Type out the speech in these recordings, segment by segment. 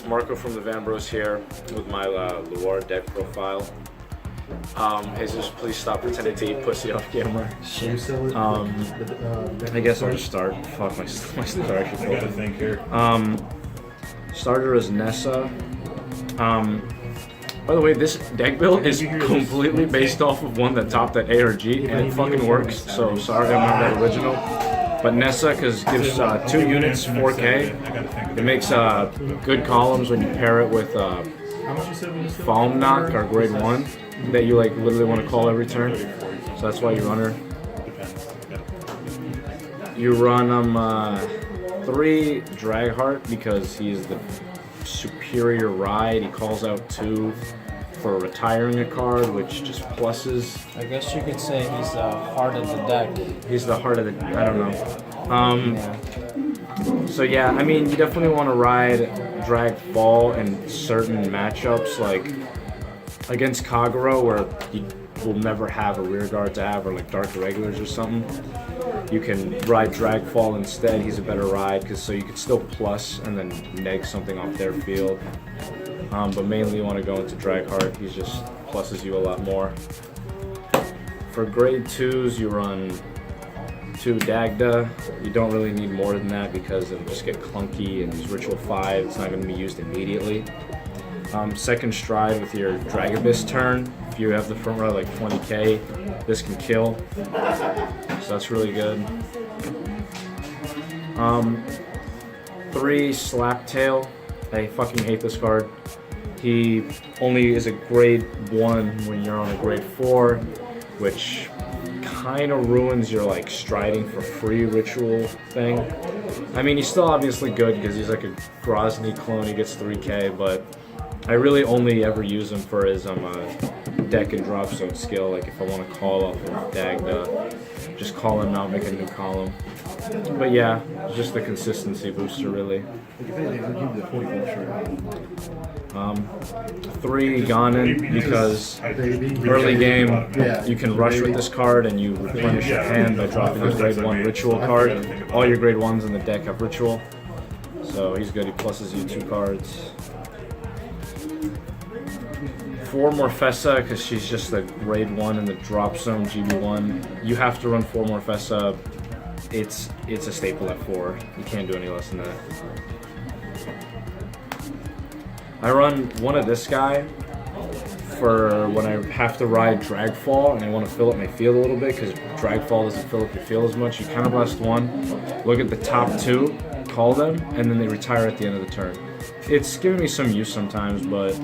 Marco from the Van Bros here with my Luard deck profile. Jesus, please stop pretending to eat pussy off camera. I guess I'll just start. Fuck, my stomach actually I gotta think here. Starter is Nessa. By the way, this deck build is completely based off of one that topped at ARG, and it fucking works. So sorry I'm not that original. But Nessa gives 2 units, 4K. It makes good columns when you pair it with Foam Knock or Grade 1 that you like literally want to call every turn. So that's why you run her. You run 3 Dragheart because he's the superior ride. He calls out 2 for retiring a card, which just pluses. I guess you could say he's the heart of the deck. He's the heart of the. I don't know. So yeah, I mean, you definitely want to ride Drag Fall in certain matchups, like against Kagura, where you will never have a rear guard to have, or like Dark Regulars or something. You can ride Drag Fall instead. He's a better ride because so you can still plus and then neg something off their field. But mainly you want to go into Dragheart. He just pluses you a lot more. For grade 2s, you run 2 Dagda. You don't really need more than that because it'll just get clunky, and he's Ritual 5. It's not going to be used immediately. Second stride with your Dragabis turn. If you have the front row like 20k, this can kill. So that's really good. 3 Slaptail. I fucking hate this card. He only is a grade 1 when you're on a grade 4, which kind of ruins your like striding for free ritual thing. I mean, he's still obviously good because he's like a Grozny clone. He gets 3k, but I really only ever use him for his deck and drop zone skill. Like if I want to call off of Dagda, just call him out, make a new column. But yeah, it's just the consistency booster really. 3 Ganon because early game you can rush with this card and you replenish your hand by dropping a grade 1 ritual card. All your grade 1s in the deck have ritual, so he's good. He pluses you 2 cards. 4 Morfessa because she's just a grade 1 in the drop zone GB1. You have to run 4 Morfessa. It's a staple at 4. You can't do any less than that. I run one of this guy for when I have to ride Dragfall and I want to fill up my field a little bit because Dragfall doesn't fill up your field as much. You Counterblast 1, look at the top 2, call them, and then they retire at the end of the turn. It's giving me some use sometimes, but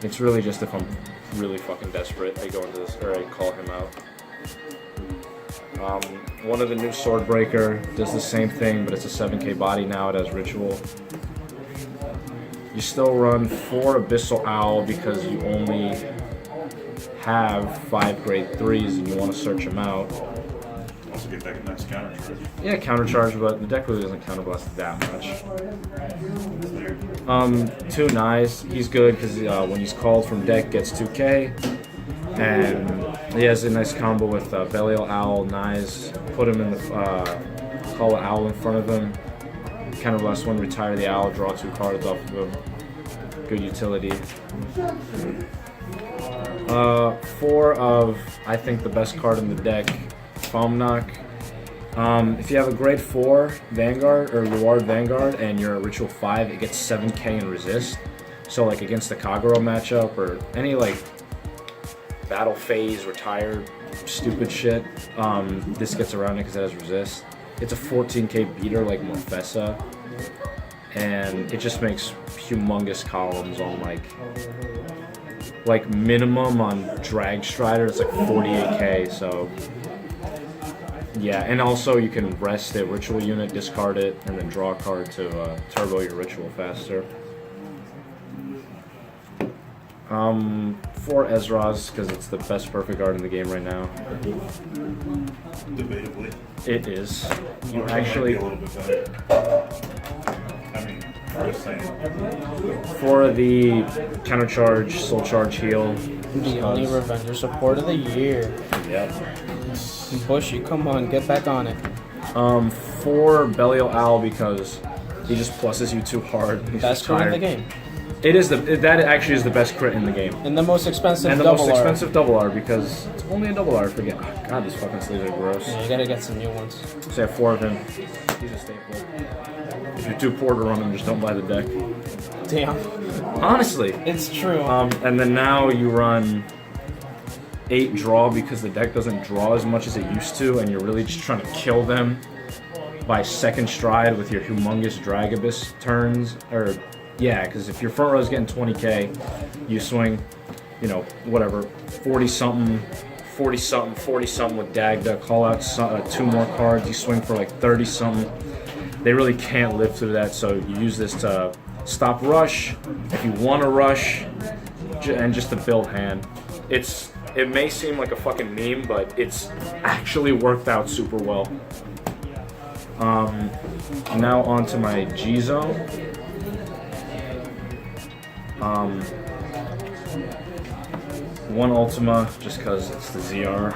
it's really just if I'm really fucking desperate, I go into this, or I call him out. One of the new Swordbreaker does the same thing, but it's a 7k body now. It has Ritual. You still run 4 Abyssal Owl because you only have 5 grade 3s and you want to search them out. Also get that nice counter charge. Yeah, counter charge, but the deck really doesn't counterblast that much. 2 Nyes, he's good because when he's called from deck gets 2k, and he has a nice combo with Belial Owl, Nyes. Put him in the call an owl in front of him. Counterblast 1, retire the owl, draw 2 cards off of him. Good utility. 4 of, I think, the best card in the deck, Foam Knock. If you have a grade 4 Vanguard or Luard Vanguard and you're a Ritual 5, it gets 7k in resist. So like against the Kagura matchup or any like battle phase, retired, stupid shit, this gets around it because it has resist. It's a 14k beater like Morfessa, and it just makes humongous columns on like minimum on Drag Strider. It's like 48k, so yeah. And also you can rest a ritual unit, discard it, and then draw a card to turbo your ritual faster. 4 Ezra's because it's the best perfect card in the game right now. Debatably. It is. You actually. A little bit better. I mean, just saying. For the counter charge, soul charge, heal. The only Revenger support of the year. Yep. Bushy, come on, get back on it. 4 Belial Owl because He just pluses you too hard. He's Best just crit in tired. the game. It is that actually is the best crit in the game. And the most expensive And the double most R. expensive double R because it's only a double R. I forget. Oh, God, these fucking sleeves are gross. Yeah, you gotta get some new ones. So I have 4 of him. He's a staple. If you're too poor to run him, just don't buy the deck. Damn. Honestly. It's true. And then now you run 8 draw because the deck doesn't draw as much as it used to, and you're really just trying to kill them by second stride with your humongous Dragabus turns. Or, yeah, because if your front row is getting 20k, you swing, you know, whatever, 40-something, 40-something, 40-something with Dagda, call out 2 more cards, you swing for like 30-something. They really can't live through that, so you use this to stop rush, if you want to rush, and just to build hand. It may seem like a fucking meme, but it's actually worked out super well. Now on to my G-Zone. One Ultima, just because it's the ZR.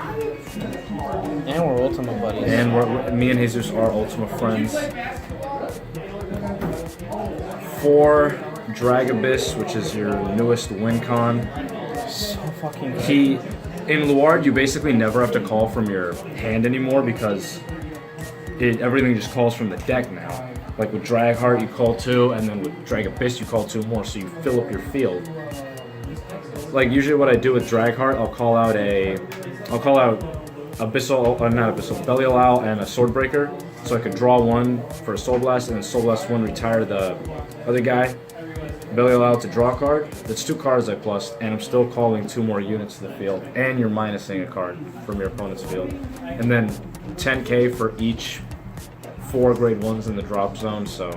And we're Ultima buddies. And me and Jesus are Ultima friends. 4 Dragabus, which is your newest win con. So fucking good. In Luard, you basically never have to call from your hand anymore because everything just calls from the deck now. Like with Dragheart, you call 2, and then with Dragabus, you call 2 more, so you fill up your field. Like usually, what I do with Dragheart, I'll call out Abyssal, not Abyssal, Belial Owl and a Swordbreaker, so I could draw 1 for a Soul Blast, and then Soul Blast 1 retire the other guy. Belial Owl to draw a card. That's 2 cards I plussed, and I'm still calling 2 more units to the field, and you're minusing a card from your opponent's field. And then 10k for each 4 grade 1s in the drop zone, so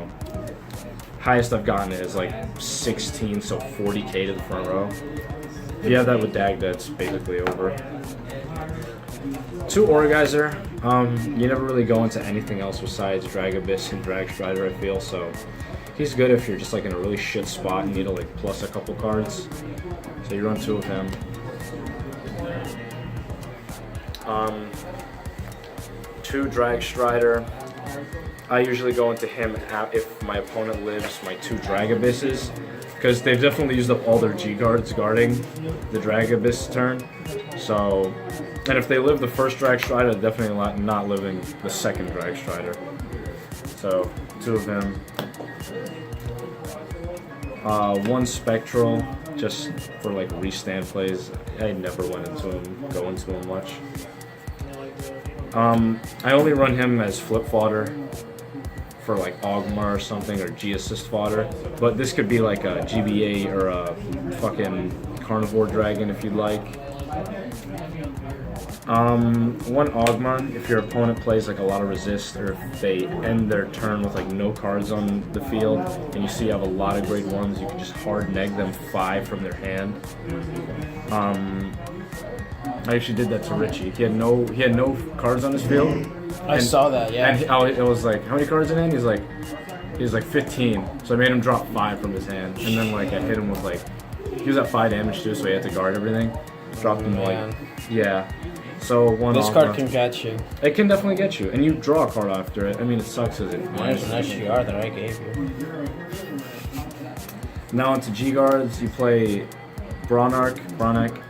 highest I've gotten is like 16, so 40k to the front row. If you have that with Dagda, it's basically over. 2 Orgeyser. You never really go into anything else besides Dragabus and Dragstrider, I feel, so he's good if you're just like in a really shit spot and need to like plus a couple cards. So you run 2 of him. 2 Dragstrider. I usually go into him if my opponent lives my 2 Dragabuses, because they've definitely used up all their G-Guards guarding the Dragabus turn. So, and if they live the first Dragstrider, they're definitely not living the second Dragstrider. So, 2 of them. 1 Spectral, just for like restand plays. I never go into him much. I only run him as flip fodder for like Ogmar or something, or G-assist fodder, but this could be like a GBA or a fucking Carnivore Dragon if you'd like. 1 Ogma, if your opponent plays like a lot of resist, or if they end their turn with like no cards on the field, and you see you have a lot of grade 1s, you can just hard neg them 5 from their hand. I actually did that to Richie. He had no cards on his field. I saw that, yeah. And it was like, how many cards in hand? He was like 15. So I made him drop 5 from his hand, and then like I hit him with like, he was at 5 damage too, so he had to guard everything. Dropped him like, yeah. So 1 This off card can get you. It can definitely get you, and you draw a card after it. I mean, it sucks as it. There's an SGR that I gave you. Now into G guards, you play Bronak.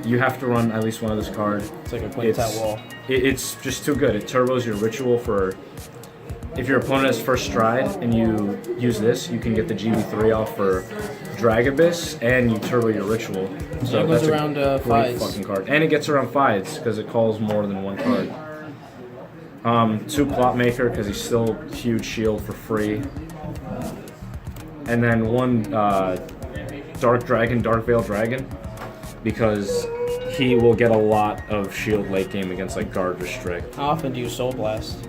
You have to run at least one of this card. It's like a quintet wall. It's just too good. It turbos your ritual for if your opponent has first stride and you use this, you can get the GB3 off for Dragabus, and you turbo your ritual. So it goes that's around a great fives. fucking card, and it gets around 5s because it calls more than 1 card. 2 Plot Maker because he's still huge shield for free, and then 1 Dark Veil Dragon because he will get a lot of shield late game against like guard restrict. How often do you Soul Blast?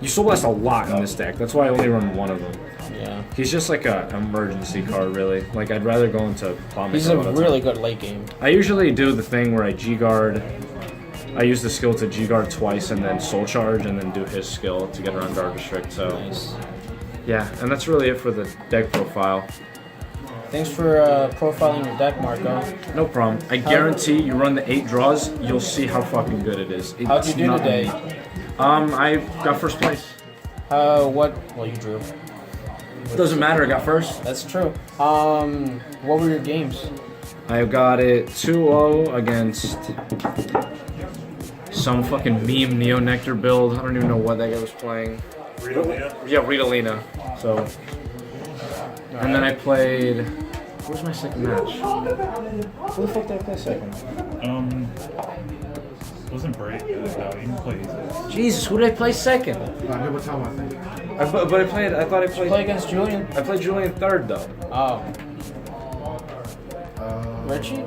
You Soul Blast a lot in this deck. That's why I only run 1 of them. Yeah. He's just like an emergency card, really. Like, I'd rather go into Plot Maker. He's a really good late game. I usually do the thing where I G-Guard. I use the skill to G-Guard twice and then Soul Charge and then do his skill to get around Guard Restrict. So, Nice. yeah, and that's really it for the deck profile. Thanks for profiling your deck, Marco. No problem. I guarantee you run the 8 draws, you'll see how fucking good it is. How'd you do today? I got first place. Well, you drew. Doesn't matter, I got first. That's true. What were your games? I got it 2-0 against some fucking meme Neo Nectar build. I don't even know what that guy was playing. Rita? Yeah, Ritalina. So, and then I played. What was my second match? Who the fuck did I play second? Wasn't Break good though. You can play easy. Jesus, who did I play second? But I played. I thought I Did you played. play against Julian? I played Julian third though. Oh. Richie?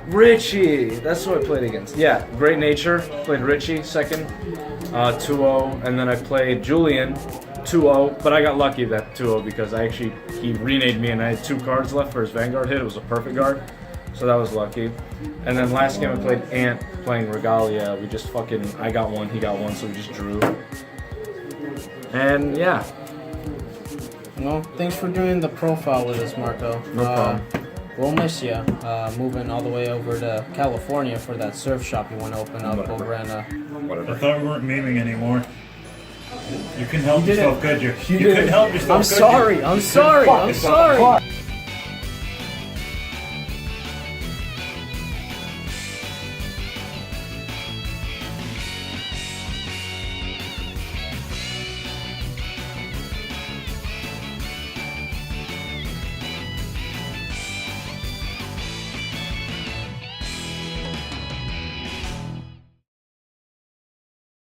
Richie, that's who I played against. Yeah, Great Nature. Played Richie second, 2-0, and then I played Julian 2-0. But I got lucky that 2-0 because he reneged me and I had 2 cards left for his Vanguard hit. It was a perfect guard, so that was lucky. And then last game I played Ant playing Regalia. We just I got one, he got one, so we just drew. And yeah. No, thanks for doing the profile with us, Marco. No problem. We'll miss you. Moving all the way over to California for that surf shop you want to open up over in. I thought we weren't memeing anymore. You can help You did yourself, it. could you? You You did couldn't it. help yourself, I'm could sorry. you? I'm sorry. I'm sorry.